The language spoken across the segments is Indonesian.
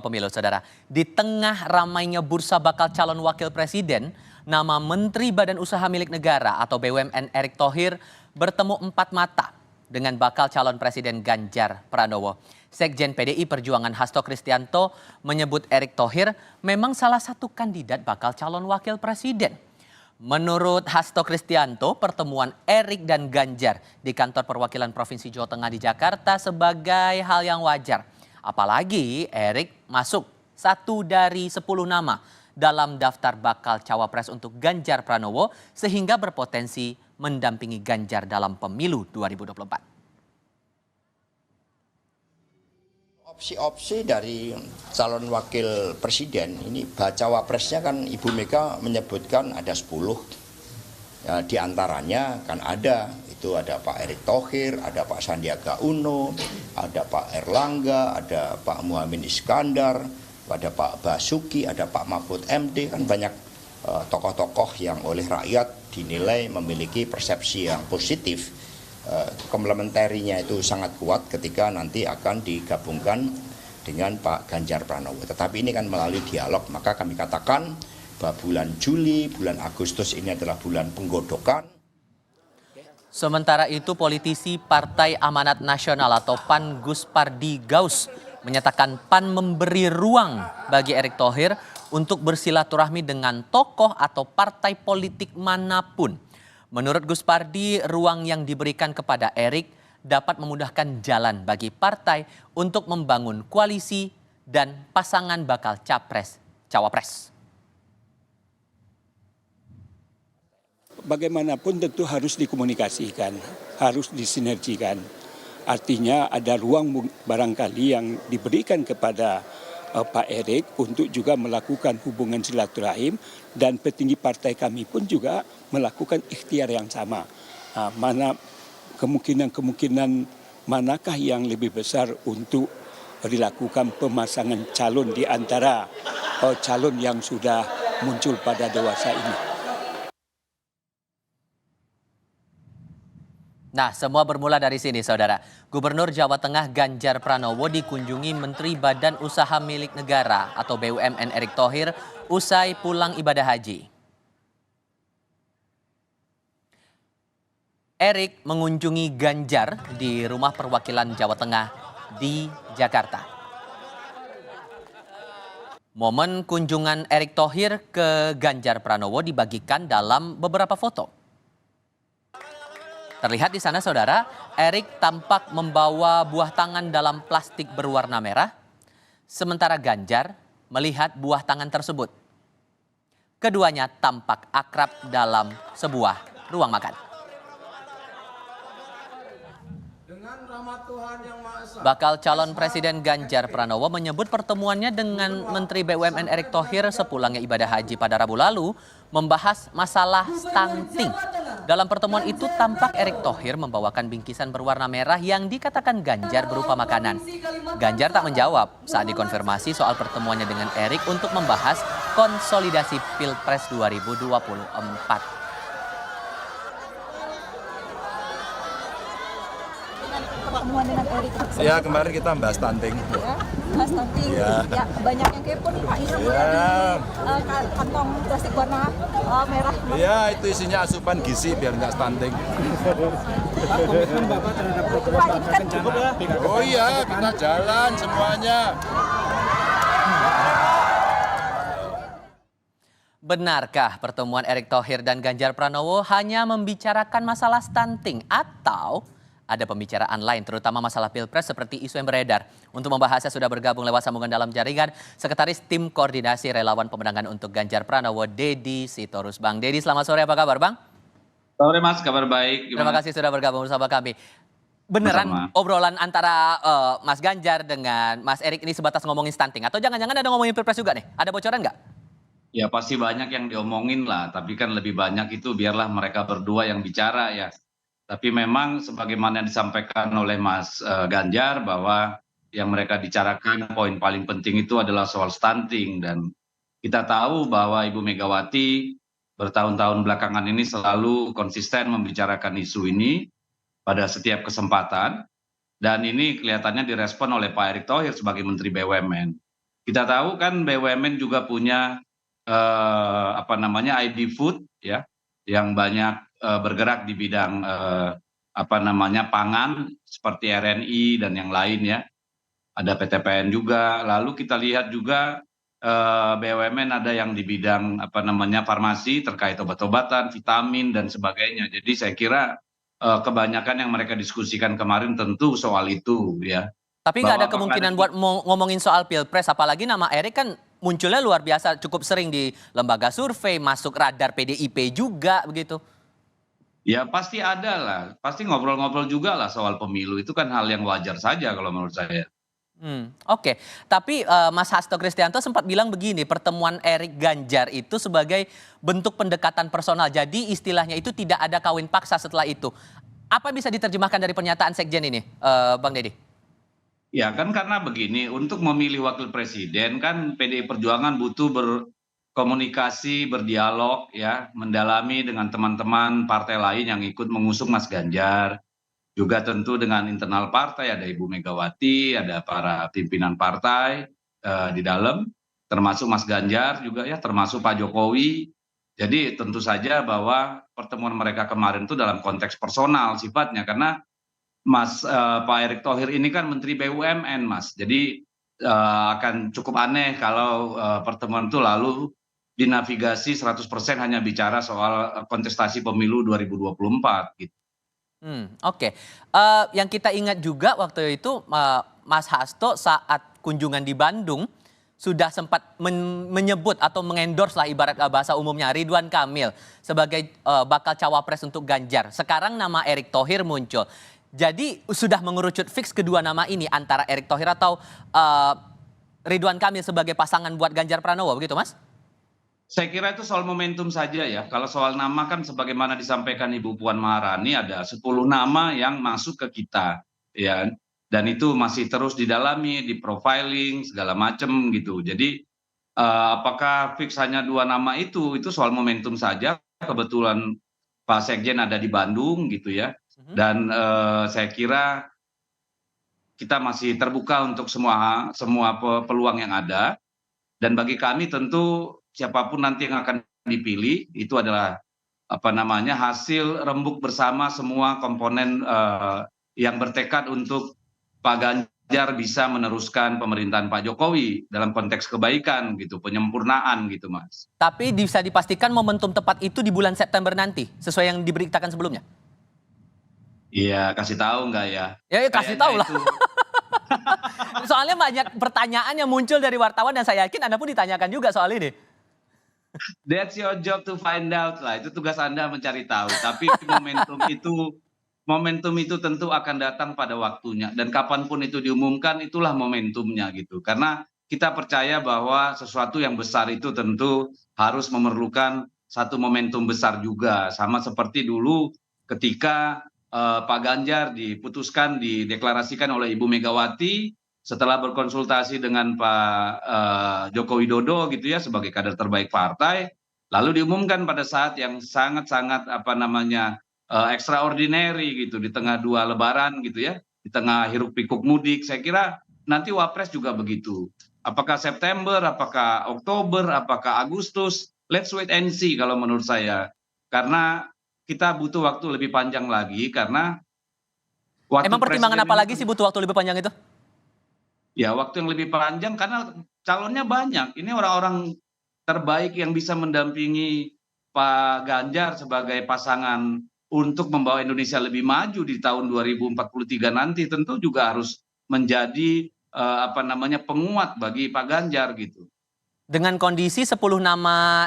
Pemilu, saudara. Di tengah ramainya bursa bakal calon wakil presiden, nama Menteri Badan Usaha Milik Negara atau BUMN Erick Thohir bertemu empat mata dengan bakal calon presiden Ganjar Pranowo. Sekjen PDI Perjuangan Hasto Kristianto menyebut Erick Thohir memang salah satu kandidat bakal calon wakil presiden. Menurut Hasto Kristianto, pertemuan Erick dan Ganjar di kantor perwakilan Provinsi Jawa Tengah di Jakarta sebagai hal yang wajar. Apalagi Erick masuk 1 dari 10 nama dalam daftar bakal cawapres untuk Ganjar Pranowo sehingga berpotensi mendampingi Ganjar dalam pemilu 2024. Opsi-opsi dari calon wakil presiden ini baca wapresnya kan Ibu Mega menyebutkan ada 10. Ya, di antaranya kan ada Pak Erick Thohir, ada Pak Sandiaga Uno, ada Pak Erlangga, ada Pak Muhaimin Iskandar, ada Pak Basuki, ada Pak Mahfud MD, kan banyak tokoh-tokoh yang oleh rakyat dinilai memiliki persepsi yang positif. Komplementerinya itu sangat kuat ketika nanti akan digabungkan dengan Pak Ganjar Pranowo. Tetapi ini kan melalui dialog, maka kami katakan bahwa bulan Juli, bulan Agustus ini adalah bulan penggodokan. Sementara itu politisi Partai Amanat Nasional atau PAN Gus Pardi Gaus menyatakan PAN memberi ruang bagi Erick Thohir untuk bersilaturahmi dengan tokoh atau partai politik manapun. Menurut Gus Pardi, ruang yang diberikan kepada Erick dapat memudahkan jalan bagi partai untuk membangun koalisi dan pasangan bakal capres-cawapres. Bagaimanapun tentu harus dikomunikasikan, harus disinergikan. Artinya ada ruang barangkali yang diberikan kepada Pak Erick untuk juga melakukan hubungan silaturahim dan petinggi partai kami pun juga melakukan ikhtiar yang sama. Mana kemungkinan manakah yang lebih besar untuk dilakukan pemasangan calon di antara calon yang sudah muncul pada dewasa ini. Nah, semua bermula dari sini, saudara. Gubernur Jawa Tengah Ganjar Pranowo dikunjungi Menteri Badan Usaha Milik Negara atau BUMN Erick Thohir usai pulang ibadah haji. Erick mengunjungi Ganjar di Rumah Perwakilan Jawa Tengah di Jakarta. Momen kunjungan Erick Thohir ke Ganjar Pranowo dibagikan dalam beberapa foto. Terlihat di sana, saudara, Erick tampak membawa buah tangan dalam plastik berwarna merah, sementara Ganjar melihat buah tangan tersebut. Keduanya tampak akrab dalam sebuah ruang makan. Bakal calon Presiden Ganjar Pranowo menyebut pertemuannya dengan Menteri BUMN Erick Thohir sepulangnya ibadah haji pada Rabu lalu membahas masalah stunting. Dalam pertemuan itu tampak Erick Thohir membawakan bingkisan berwarna merah yang dikatakan Ganjar berupa makanan. Ganjar tak menjawab saat dikonfirmasi soal pertemuannya dengan Erick untuk membahas konsolidasi Pilpres 2024. Pertemuan dengan Erick. Ya, kemarin kita bahas stunting. Ya, bahas stunting. Ya. Ya, banyak yang kepo nih Pak, ini kantong plastik warna merah. Ya, itu isinya asupan gizi biar nggak stunting. Pak, komitmen Bapak terhadap program Pak, cukup ya? Oh iya, kita jalan semuanya. Benarkah pertemuan Erick Thohir dan Ganjar Pranowo hanya membicarakan masalah stunting atau ada pembicaraan lain, terutama masalah Pilpres seperti isu yang beredar? Untuk membahasnya sudah bergabung lewat sambungan dalam jaringan Sekretaris Tim Koordinasi Relawan Pemenangan untuk Ganjar Pranowo, Dedi Sitorus. Bang Dedi, selamat sore, apa kabar Bang? Sore Mas, kabar baik. Gimana? Terima kasih sudah bergabung bersama kami. Beneran obrolan antara Mas Ganjar dengan Mas Erick ini sebatas ngomongin stunting? Atau jangan-jangan ada ngomongin Pilpres juga nih? Ada bocoran nggak? Ya pasti banyak yang diomongin lah, tapi kan lebih banyak itu biarlah mereka berdua yang bicara ya. Tapi memang sebagaimana disampaikan oleh Mas Ganjar bahwa yang mereka bicarakan poin paling penting itu adalah soal stunting. Dan kita tahu bahwa Ibu Megawati bertahun-tahun belakangan ini selalu konsisten membicarakan isu ini pada setiap kesempatan. Dan ini kelihatannya direspon oleh Pak Erick Thohir sebagai Menteri BUMN. Kita tahu kan BUMN juga punya apa namanya ID Food ya, yang banyak bergerak di bidang apa namanya pangan seperti RNI dan yang lain ya. Ada PTPN juga. Lalu kita lihat juga BUMN ada yang di bidang apa namanya farmasi terkait obat-obatan, vitamin dan sebagainya. Jadi saya kira kebanyakan yang mereka diskusikan kemarin tentu soal itu ya. Tapi nggak Bahwa ada apakah kemungkinan buat ngomongin soal Pilpres, apalagi nama Erik kan munculnya luar biasa, cukup sering di lembaga survei, masuk radar PDIP juga begitu. ya pasti ada lah, pasti ngobrol-ngobrol juga lah soal pemilu, itu kan hal yang wajar saja kalau menurut saya. Oke. Tapi Mas Hasto Kristianto sempat bilang begini, pertemuan Erik Ganjar itu sebagai bentuk pendekatan personal. Jadi istilahnya itu tidak ada kawin paksa setelah itu. Apa bisa diterjemahkan dari pernyataan Sekjen ini, Bang Deddy? Ya kan karena begini, untuk memilih wakil presiden kan PDI Perjuangan butuh berkomunikasi, berdialog ya, mendalami dengan teman-teman partai lain yang ikut mengusung Mas Ganjar. Juga tentu dengan internal partai, ada Ibu Megawati, ada para pimpinan partai di dalam, termasuk Mas Ganjar juga ya, termasuk Pak Jokowi. Jadi tentu saja bahwa pertemuan mereka kemarin itu dalam konteks personal sifatnya, karena Pak Erick Thohir ini kan Menteri BUMN, Mas. Jadi akan cukup aneh kalau pertemuan itu lalu dinavigasi 100% hanya bicara soal kontestasi pemilu 2024 gitu. Oke. Yang kita ingat juga waktu itu Mas Hasto saat kunjungan di Bandung sudah sempat menyebut atau mengendorse lah ibarat bahasa umumnya Ridwan Kamil sebagai bakal cawapres untuk Ganjar. Sekarang nama Erick Thohir muncul. Jadi sudah mengerucut fix kedua nama ini antara Erick Thohir atau Ridwan Kamil sebagai pasangan buat Ganjar Pranowo, begitu Mas? Saya kira itu soal momentum saja ya. Kalau soal nama kan sebagaimana disampaikan Ibu Puan Maharani ada 10 nama yang masuk ke kita ya. Dan itu masih terus didalami, di profiling segala macam gitu. Jadi apakah fix hanya 2 nama itu soal momentum saja. Kebetulan Pak Sekjen ada di Bandung gitu ya. Dan saya kira kita masih terbuka untuk semua peluang yang ada. Dan bagi kami tentu siapapun nanti yang akan dipilih itu adalah apa namanya hasil rembuk bersama semua komponen yang bertekad untuk Pak Ganjar bisa meneruskan pemerintahan Pak Jokowi dalam konteks kebaikan gitu, penyempurnaan gitu Mas. Tapi bisa dipastikan momentum tepat itu di bulan September nanti, sesuai yang diberitakan sebelumnya? Iya, kasih tahu nggak ya? Ya kasih tahu lah. Soalnya banyak pertanyaan yang muncul dari wartawan dan saya yakin Anda pun ditanyakan juga soal ini. That's your job to find out lah. Itu tugas Anda mencari tahu. Tapi momentum itu tentu akan datang pada waktunya. Dan kapanpun itu diumumkan, itulah momentumnya gitu. Karena kita percaya bahwa sesuatu yang besar itu tentu harus memerlukan satu momentum besar juga. Sama seperti dulu ketika Pak Ganjar diputuskan, dideklarasikan oleh Ibu Megawati setelah berkonsultasi dengan Pak Joko Widodo gitu ya sebagai kader terbaik partai, lalu diumumkan pada saat yang sangat-sangat apa namanya extraordinary gitu di tengah 2 lebaran gitu ya, di tengah hiruk pikuk mudik. Saya kira nanti Wapres juga begitu. Apakah September, apakah Oktober, apakah Agustus? Let's wait and see kalau menurut saya. Karena kita butuh waktu lebih panjang lagi karena Emang pertimbangan apa lagi sih butuh waktu lebih panjang itu? Ya waktu yang lebih panjang karena calonnya banyak. Ini orang-orang terbaik yang bisa mendampingi Pak Ganjar sebagai pasangan untuk membawa Indonesia lebih maju di tahun 2043 nanti tentu juga harus menjadi apa namanya penguat bagi Pak Ganjar gitu. Dengan kondisi 10 nama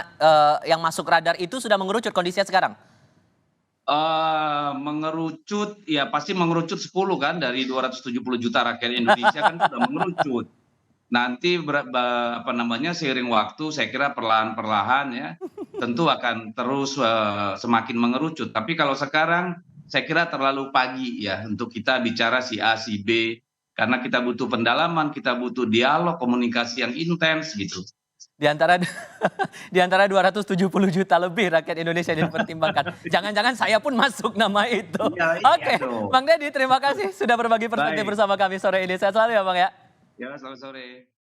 yang masuk radar itu sudah mengerucut kondisinya sekarang? Mengerucut, ya pasti mengerucut 10 kan dari 270 juta rakyat Indonesia kan sudah mengerucut. Nanti apa namanya seiring waktu saya kira perlahan-perlahan ya tentu akan terus semakin mengerucut. Tapi kalau sekarang saya kira terlalu pagi ya untuk kita bicara si A, si B. Karena kita butuh pendalaman, kita butuh dialog, komunikasi yang intens gitu. Di antara 270 juta lebih rakyat Indonesia yang dipertimbangkan. Jangan-jangan saya pun masuk nama itu. Ya, Oke, Bang Deddy terima kasih sudah berbagi perspektif bersama kami sore ini. Sehat selalu ya Bang ya. Ya, selamat sore.